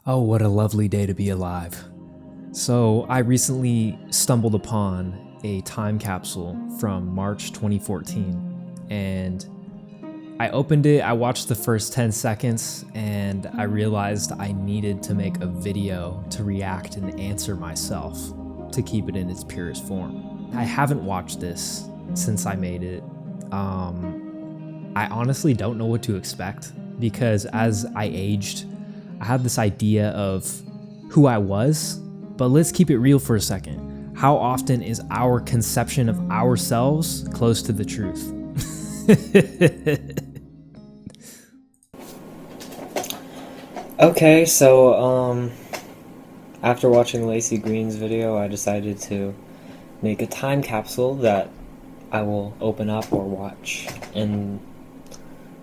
Oh, what a lovely day to be alive. So I recently stumbled upon a time capsule from March 2014, and I opened it, I watched the first 10 seconds, and I realized I needed to make a video to react and answer myself to keep it in its purest form. I haven't watched this since I made it. I honestly don't know what to expect, because as I aged, I had this idea of who I was, but let's keep it real for a second. How often is our conception of ourselves close to the truth? Okay, so after watching Lacey Green's video, I decided to make a time capsule that I will open up or watch and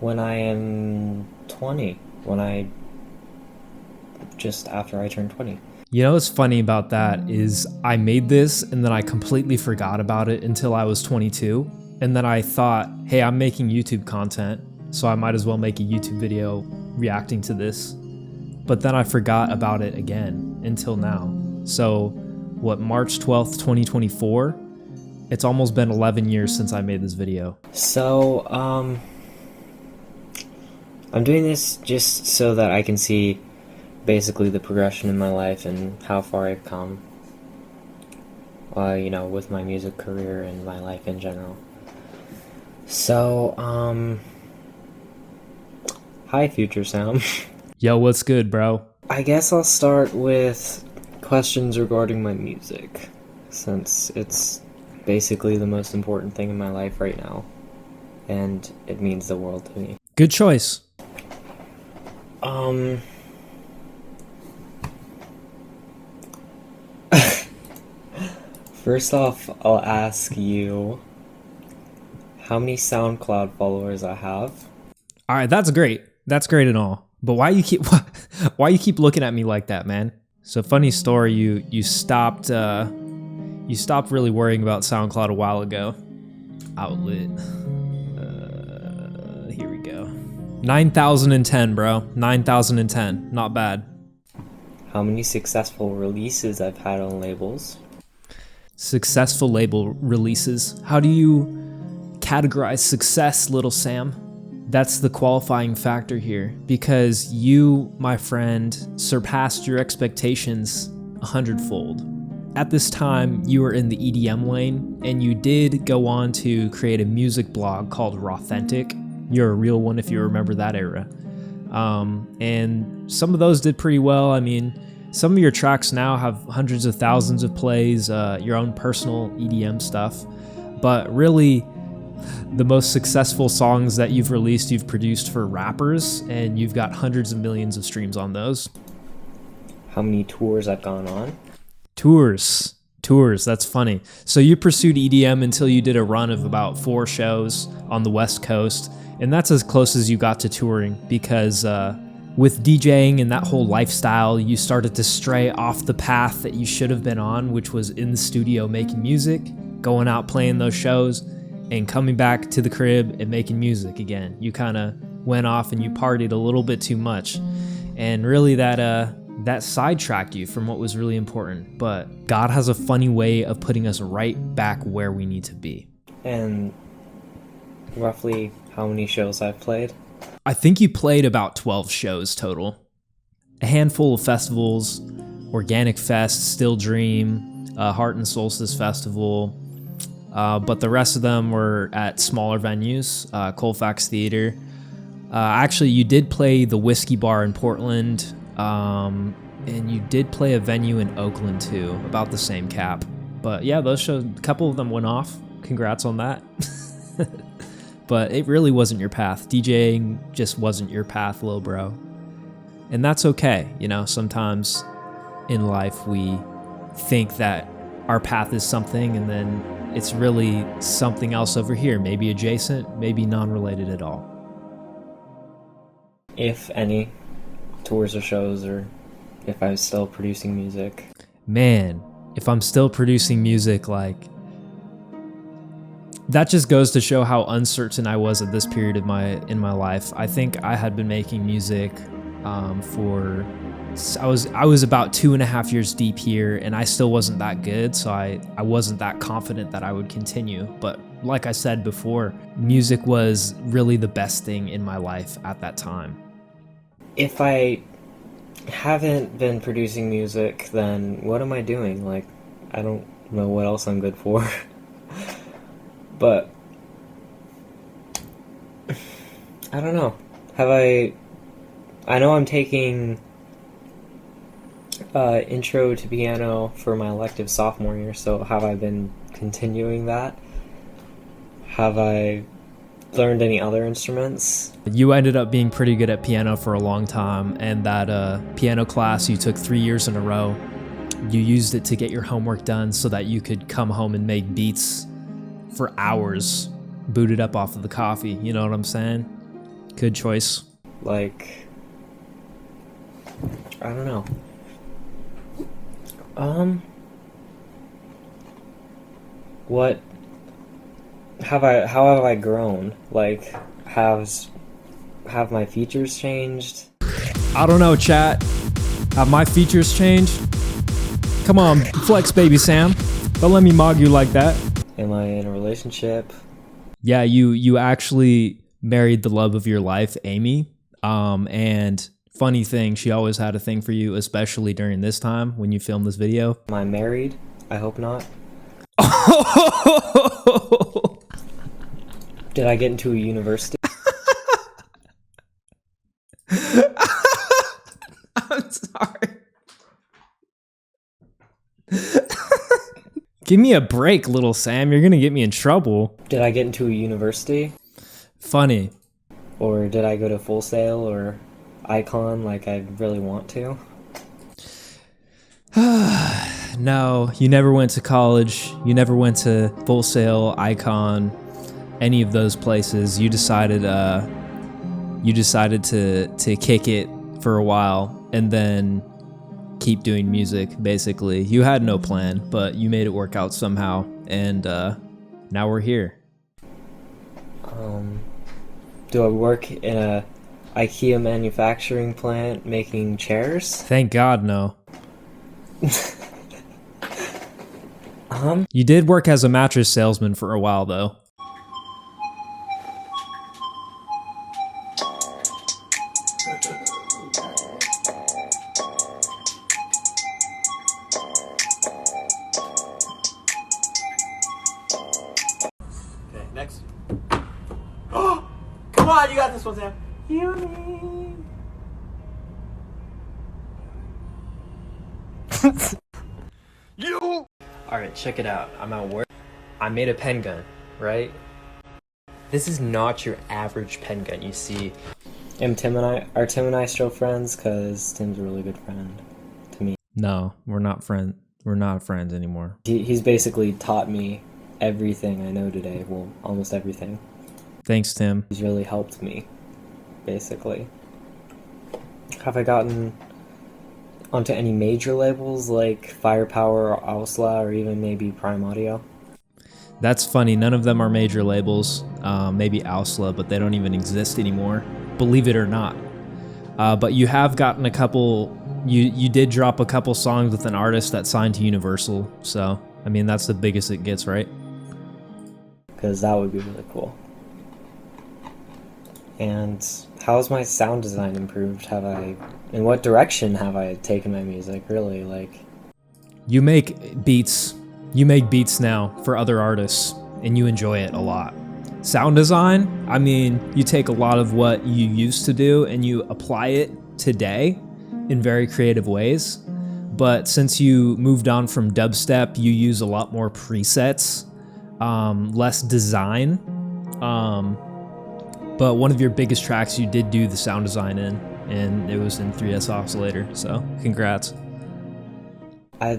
when I am 20, just after I turn 20. You know what's funny about that is I made this and then I completely forgot about it until I was 22. And then I thought, hey, I'm making YouTube content, so I might as well make a YouTube video reacting to this. But then I forgot about it again until now. So what, March 12th, 2024? It's almost been 11 years since I made this video. So, I'm doing this just so that I can see basically the progression in my life and how far I've come, you know, with my music career and my life in general. So, hi, Future Sam. Yo, what's good, bro? I guess I'll start with questions regarding my music, since it's basically the most important thing in my life right now, and it means the world to me. Good choice. First off, I'll ask you how many SoundCloud followers I have. All right, that's great. That's great and all. But why you keep looking at me like that, man? So funny story, you stopped really worrying about SoundCloud a while ago. OUTLIT. Here we go. 9,010, bro. 9,010. Not bad. How many successful releases I've had on labels. Successful label releases. How do you categorize success, little Sam? That's the qualifying factor here, because you, my friend, surpassed your expectations 100-fold. At this time, you were in the EDM lane, and you did go on to create a music blog called Rawthentic. You're a real one if you remember that era. And some of those did pretty well. I mean, some of your tracks now have hundreds of thousands of plays, your own personal EDM stuff. But really, the most successful songs that you've released, you've produced for rappers, and you've got hundreds of millions of streams on those. How many tours I've gone on. Tours, that's funny. So you pursued EDM until you did a run of about 4 shows on the West Coast, and that's as close as you got to touring, because with DJing and that whole lifestyle, you started to stray off the path that you should have been on, which was in the studio making music, going out playing those shows, and coming back to the crib and making music again. You kind of went off and you partied a little bit too much, and really that sidetracked you from what was really important. But God has a funny way of putting us right back where we need to be. And roughly how many shows I've played? I think you played about 12 shows total. A handful of festivals, Organic Fest, Still Dream, Heart and Solstice Festival, but the rest of them were at smaller venues, Colfax Theater. Actually, you did play the Whiskey Bar in Portland, and you did play a venue in Oakland too, about the same cap. But yeah, those shows, a couple of them went off. Congrats on that. But it really wasn't your path. DJing just wasn't your path, little bro. And that's okay. You know, sometimes in life we think that our path is something, and then it's really something else over here, maybe adjacent, maybe non-related at all. If any tours or shows, or if I'm still producing music. Man, if I'm still producing music, like, that just goes to show how uncertain I was at this period of in my life. I think I had been making music for I was about 2.5 years deep here, and I still wasn't that good, so I wasn't that confident that I would continue. But like I said before, music was really the best thing in my life at that time. If I haven't been producing music, then what am I doing? Like, I don't know what else I'm good for. But I don't know. I know I'm taking intro to piano for my elective sophomore year, so have I been continuing that? Have I learned any other instruments? You ended up being pretty good at piano for a long time, and that piano class you took 3 years in a row, you used it to get your homework done so that you could come home and make beats for hours, booted up off of the coffee. You know what I'm saying? Good choice. Like, I don't know. What how have I grown? Like, have my features changed? I don't know, chat. Have my features changed? Come on, flex, baby Sam. Don't let me mog you like that. Am I in a relationship? Yeah, you actually married the love of your life, Amy. And funny thing, she always had a thing for you, especially during this time when you filmed this video. Am I married? I hope not. Did I get into a university? I'm sorry. Give me a break, little Sam. You're gonna get me in trouble. Did I get into a university? Funny. Or did I go to Full Sail or Icon like I really want to? No, you never went to college. You never went to Full Sail, Icon, any of those places. You decided to kick it for a while and then keep doing music, basically. You had no plan, but you made it work out somehow, and now we're here. Do I work in a IKEA manufacturing plant making chairs? Thank God, no. You did work as a mattress salesman for a while, though. Okay, next. Oh, come on, you got this one, Sam. You. Alright, check it out. I'm at work. I made a pen gun, right? This is not your average pen gun you see. Are Tim and I still friends? Because Tim's a really good friend to me. No, we're not friends. We're not friends anymore. He's basically taught me everything I know today. Well, almost everything. Thanks, Tim. He's really helped me, basically. Have I gotten onto any major labels like Firepower or OUTLIT or even maybe Prime Audio? That's funny. None of them are major labels. Maybe OUTLIT, but they don't even exist anymore. Believe it or not. But you have gotten a couple. You did drop a couple songs with an artist that signed to Universal. So I mean, that's the biggest it gets, right? Because that would be really cool. And how's my sound design improved? In what direction have I taken my music, really? Like, You make beats. You make beats now for other artists, and you enjoy it a lot. Sound design, I mean, you take a lot of what you used to do and you apply it today in very creative ways. But since you moved on from dubstep, you use a lot more presets, less design. But one of your biggest tracks you did do the sound design in, and it was in 3S Oscillator, so congrats.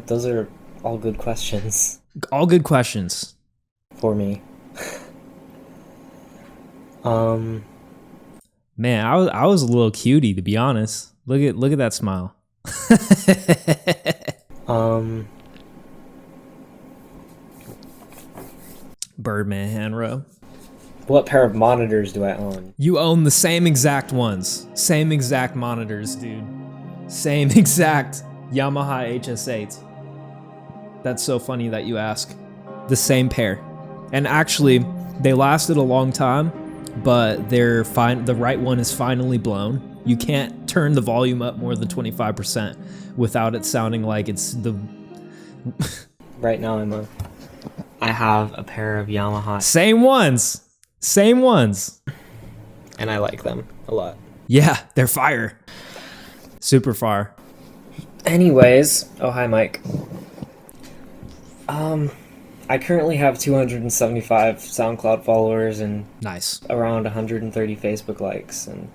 those are all good questions. All good questions. For me. Man, I was a little cutie, to be honest. Look at that smile. Birdman hand rub. What pair of monitors do I own? You own the same exact ones. Same exact monitors, dude. Same exact Yamaha HS8. That's so funny that you ask. The same pair. And actually, they lasted a long time, but they're fine. The right one is finally blown. You can't turn the volume up more than 25% without it sounding like it's the... Right now I have a pair of Yamaha. Same ones. Same ones. And I like them a lot. Yeah, they're fire. Super fire. Anyways, oh hi Mike. I currently have 275 SoundCloud followers and Nice. around 130 Facebook likes, and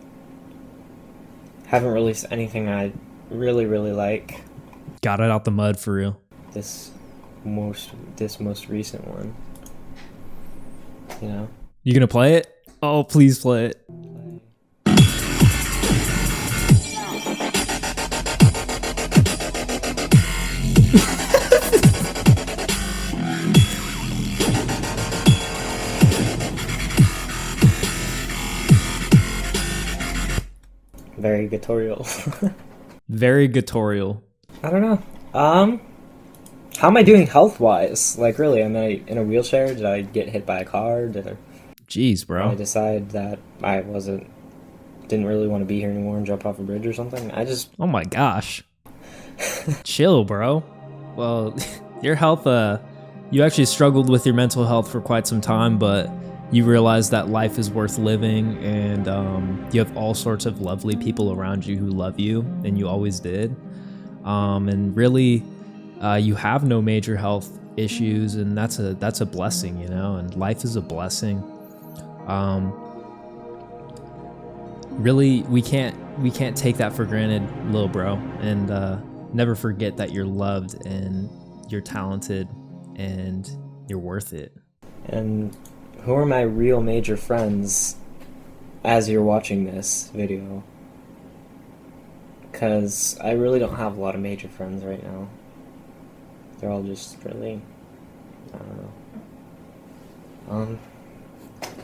haven't released anything I really like. Got it out the mud for real. This most recent one. You know? You gonna play it? Oh, please play it. Very guitorial. Very guitorial. I don't know. How am I doing health-wise? Like, really, am I in a wheelchair? Did I get hit by a car? Jeez, bro. I decide that I didn't really want to be here anymore and jump off a bridge or something? Oh my gosh. Chill, bro. Well, your health, you actually struggled with your mental health for quite some time, but you realize that life is worth living, and you have all sorts of lovely people around you who love you, and you always did. And really, you have no major health issues, and that's a blessing, you know, and life is a blessing. Really, we can't take that for granted, little bro, and never forget that you're loved and you're talented and you're worth it. And who are my real major friends as you're watching this video? Because I really don't have a lot of major friends right now. They're all just really, I don't know.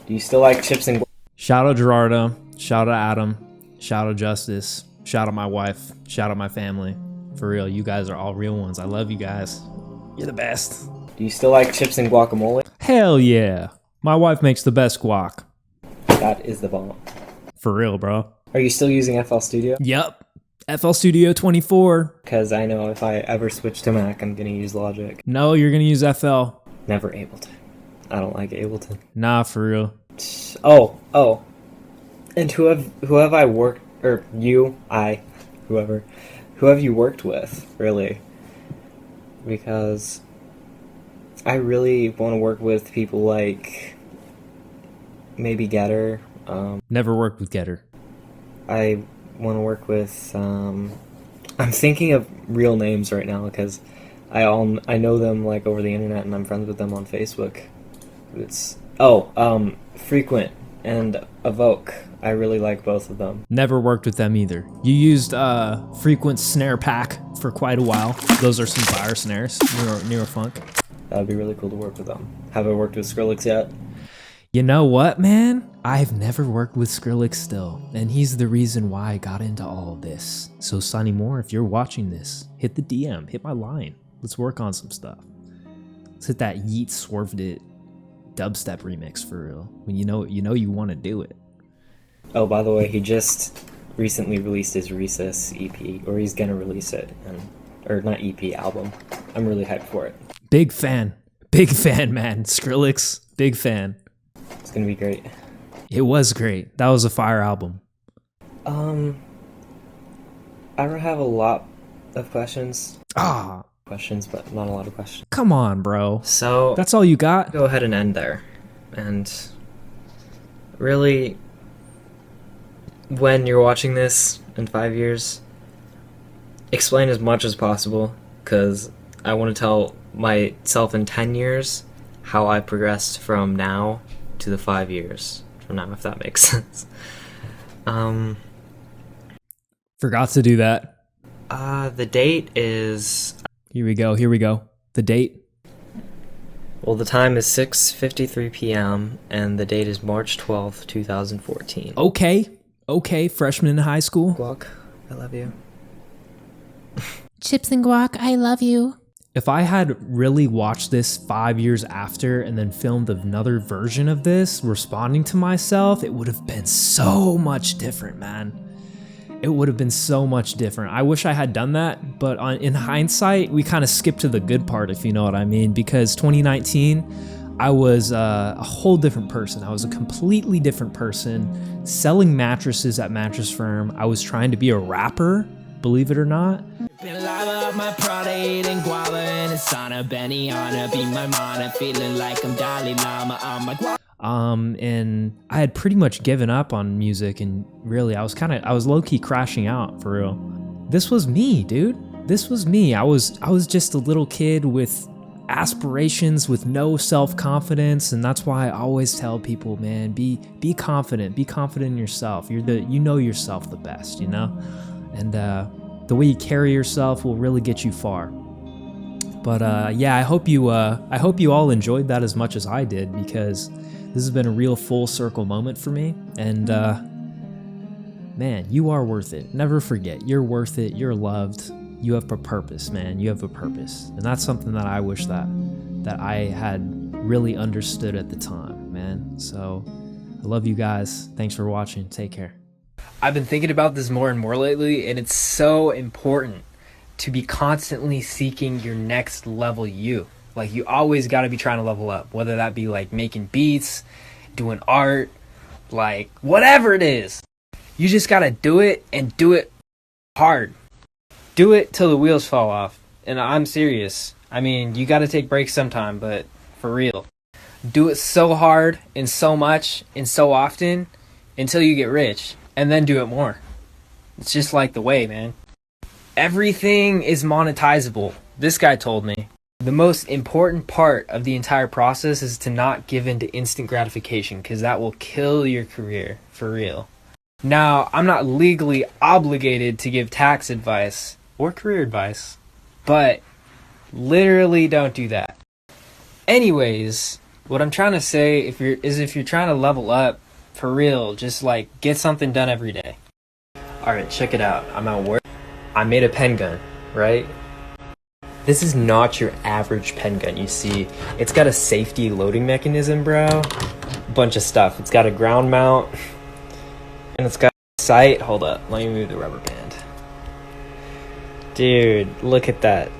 Do you still like chips and... Shout out Gerardo, shout out Adam, shout out Justice, shout out my wife, shout out my family. For real, you guys are all real ones. I love you guys. You're the best. Do you still like chips and guacamole? Hell yeah. My wife makes the best guac. That is the bomb. For real, bro. Are you still using FL Studio? Yep. FL Studio 24. Because I know if I ever switch to Mac, I'm going to use Logic. No, you're going to use FL. Never Ableton. I don't like Ableton. Nah, for real. Oh. And who have I worked, or who have you worked with, really? Because I really want to work with people like maybe Getter. Never worked with Getter. I want to work with, I'm thinking of real names right now because I know them like over the internet and I'm friends with them on Facebook. It's Frequent and Evoke. I really like both of them. Never worked with them either. You used Frequent Snare Pack for quite a while. Those are some fire snares, newer funk. That would be really cool to work with them. Have I worked with Skrillex yet? You know what, man? I've never worked with Skrillex still, and he's the reason why I got into all of this. So Sonny Moore, if you're watching this, hit the DM, hit my line. Let's work on some stuff. Let's hit that Yeat Swerved It dubstep remix for real. When you know you want to do it. Oh, by the way, he just recently released his Recess EP, or he's gonna release it, or not EP, album. I'm really hyped for it. Big fan, man. Skrillex, big fan. It's gonna be great. It was great. That was a fire album. I don't have a lot of questions. Questions, but not a lot of questions. Come on, bro. So that's all you got? Go ahead and end there. And really, when you're watching this in 5 years, explain as much as possible, because I want to tell myself in 10 years how I progressed from now to the 5 years from now, if that makes sense. Forgot to do that. The date is... Here we go. The date? Well, the time is 6:53 p.m. and the date is March 12th, 2014. Okay. Freshman in high school. Guac, I love you. Chips and guac, I love you. If I had really watched this 5 years after and then filmed another version of this, responding to myself, it would have been so much different, man. It would have been so much different. I wish I had done that, but in hindsight, we kind of skipped to the good part, if you know what I mean, because 2019, I was a whole different person. I was a completely different person, selling mattresses at Mattress Firm. I was trying to be a rapper, believe it or not. Been lava up my Prada, eating guava and it's on a Benihana. Be my mana, feeling like I'm Dalai Lama. I'm like, and I had pretty much given up on music, and really, I was low-key crashing out, for real. This was me, dude. This was me. I was just a little kid with aspirations, with no self-confidence, and that's why I always tell people, man, be confident. Be confident in yourself. You know yourself the best, you know? And the way you carry yourself will really get you far. But yeah, I hope you all enjoyed that as much as I did, because this has been a real full circle moment for me. And man, you are worth it. Never forget, you're worth it. You're loved. You have a purpose, man. You have a purpose, and that's something that I wish that I had really understood at the time, man. So I love you guys. Thanks for watching. Take care. I've been thinking about this more and more lately, and it's so important to be constantly seeking your next level you. Like, you always got to be trying to level up, whether that be like making beats, doing art, like whatever it is. You just got to do it, and do it hard. Do it till the wheels fall off. And I'm serious. I mean, you got to take breaks sometime, but for real. Do it so hard and so much and so often until you get rich. And then do it more. It's just like the way, man. Everything is monetizable. This guy told me. The most important part of the entire process is to not give in to instant gratification, because that will kill your career, for real. Now, I'm not legally obligated to give tax advice or career advice, but literally don't do that. Anyways, what I'm trying to say if you're trying to level up, for real, just like get something done every day. Alright, check it out. I'm at work. I made a pen gun, right? This is not your average pen gun, you see. It's got a safety loading mechanism, bro. Bunch of stuff. It's got a ground mount. And it's got a sight. Hold up, let me move the rubber band. Dude, look at that.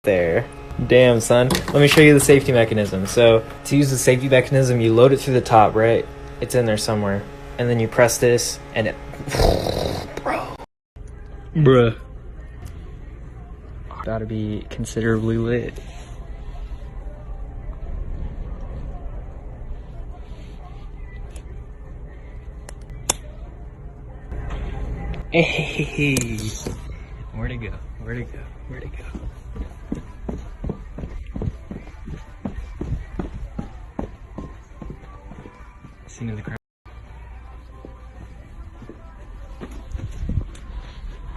There. Damn, son. Let me show you the safety mechanism. So, to use the safety mechanism, you load it through the top, right? It's in there somewhere. And then you press this, and it... Bruh. Gotta be considerably lit. Hey, where'd it go? Where'd it go? Where'd it go? Seen in the crowd.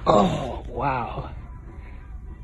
Oh, wow.